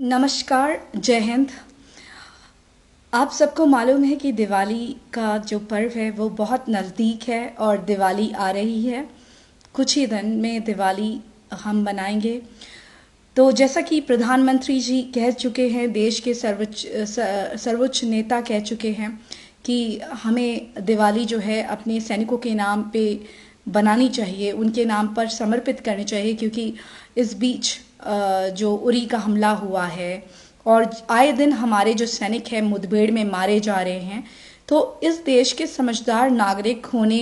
नमस्कार, जय हिंद। आप सबको मालूम है कि दिवाली का जो पर्व है वो बहुत नज़दीक है और दिवाली आ रही है। कुछ ही दिन में दिवाली हम मनाएंगे। तो जैसा कि प्रधानमंत्री जी कह चुके हैं, देश के सर्वोच्च नेता कह चुके हैं कि हमें दिवाली जो है अपने सैनिकों के नाम पे बनानी चाहिए, उनके नाम पर समर्पित करनी चाहिए, क्योंकि इस बीच जो उरी का हमला हुआ है और आए दिन हमारे जो सैनिक हैं मुठभेड़ में मारे जा रहे हैं। तो इस देश के समझदार नागरिक होने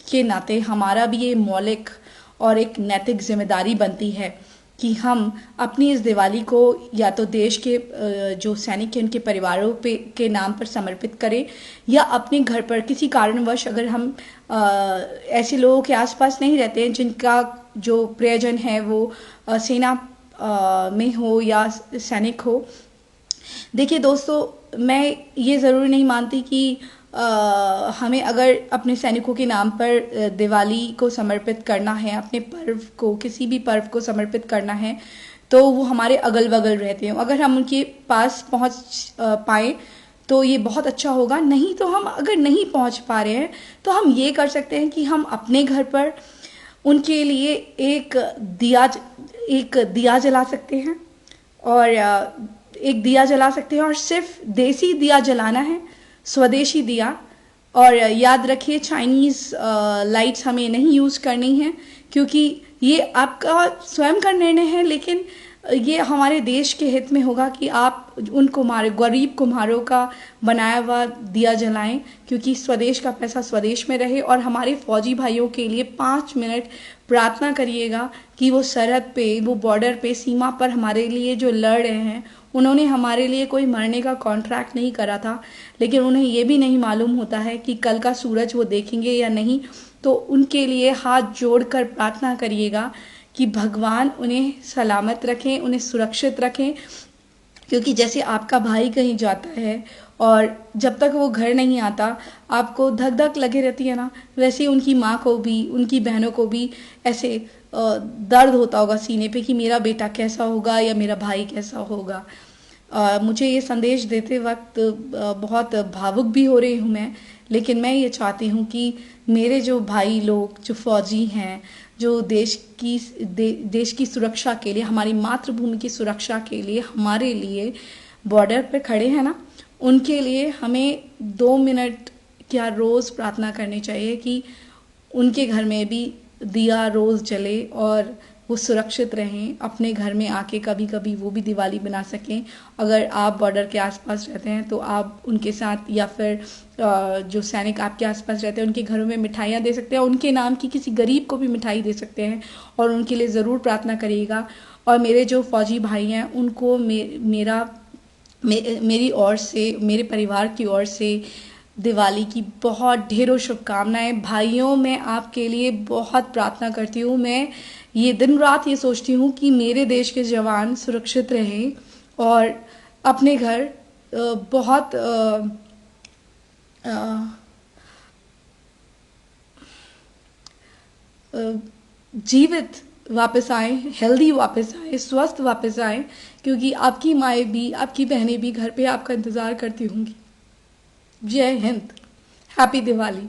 के नाते हमारा भी ये मौलिक और एक नैतिक जिम्मेदारी बनती है कि हम अपनी इस दिवाली को या तो देश के जो सैनिक हैं उनके परिवारों पे के नाम पर समर्पित करें, या अपने घर पर किसी कारणवश अगर हम ऐसे लोगों के आसपास नहीं रहते हैं जिनका जो प्रियजन है वो सेना में हो या सैनिक हो। देखिए दोस्तों, मैं ये ज़रूरी नहीं मानती कि हमें अगर अपने सैनिकों के नाम पर दिवाली को समर्पित करना है, अपने पर्व को, किसी भी पर्व को समर्पित करना है, तो वो हमारे अगल बगल रहते हैं। अगर हम उनके पास पहुंच पाए तो ये बहुत अच्छा होगा। नहीं तो हम अगर नहीं पहुंच पा रहे हैं तो हम ये कर सकते हैं कि हम अपने घर पर उनके लिए एक दिया जला सकते हैं, और एक दिया जला सकते हैं, और सिर्फ देसी दिया जलाना है, स्वदेशी दिया। और याद रखिए, चाइनीज़ लाइट्स हमें नहीं यूज़ करनी है, क्योंकि ये आपका स्वयं का निर्णय है, लेकिन ये हमारे देश के हित में होगा कि आप उन कुम्हार गरीब कुम्हारों का बनाया हुआ दिया जलाएं, क्योंकि स्वदेश का पैसा स्वदेश में रहे। और हमारे फौजी भाइयों के लिए 5 मिनट प्रार्थना करिएगा कि वो सरहद पे, वो बॉर्डर पे, सीमा पर हमारे लिए जो लड़ रहे हैं, उन्होंने हमारे लिए कोई मरने का कॉन्ट्रैक्ट नहीं करा था, लेकिन उन्हें ये भी नहीं मालूम होता है कि कल का सूरज वो देखेंगे या नहीं। तो उनके लिए हाथ जोड़कर प्रार्थना करिएगा कि भगवान उन्हें सलामत रखें, उन्हें सुरक्षित रखें, क्योंकि जैसे आपका भाई कहीं जाता है और जब तक वो घर नहीं आता आपको धक धक लगे रहती है ना, वैसे ही उनकी माँ को भी, उनकी बहनों को भी ऐसे दर्द होता होगा सीने पे कि मेरा बेटा कैसा होगा या मेरा भाई कैसा होगा। मुझे ये संदेश देते वक्त बहुत भावुक भी हो रही हूँ मैं, लेकिन मैं ये चाहती हूँ कि मेरे जो भाई लोग जो फौजी हैं, जो देश की सुरक्षा के लिए, हमारी मातृभूमि की सुरक्षा के लिए, हमारे लिए बॉर्डर पे खड़े हैं ना, उनके लिए हमें 2 मिनट क्या रोज़ प्रार्थना करनी चाहिए कि उनके घर में भी दिया रोज़ जले और वो सुरक्षित रहें, अपने घर में आके कभी कभी वो भी दिवाली बना सकें। अगर आप बॉर्डर के आसपास रहते हैं तो आप उनके साथ, या फिर जो सैनिक आपके आसपास रहते हैं उनके घरों में मिठाइयाँ दे सकते हैं, उनके नाम की किसी गरीब को भी मिठाई दे सकते हैं, और उनके लिए ज़रूर प्रार्थना करिएगा। और मेरे जो फौजी भाई हैं उनको मेरी ओर से, मेरे परिवार की ओर से दिवाली की बहुत ढेरों शुभकामनाएं। भाइयों, मैं आपके लिए बहुत प्रार्थना करती हूँ। मैं ये दिन रात ये सोचती हूँ कि मेरे देश के जवान सुरक्षित रहें और अपने घर बहुत जीवित वापस आए, हेल्दी वापस आए, स्वस्थ वापस आए, क्योंकि आपकी माएँ भी, आपकी बहनें भी घर पे आपका इंतज़ार करती होंगी। जय हिंद, हैप्पी दिवाली।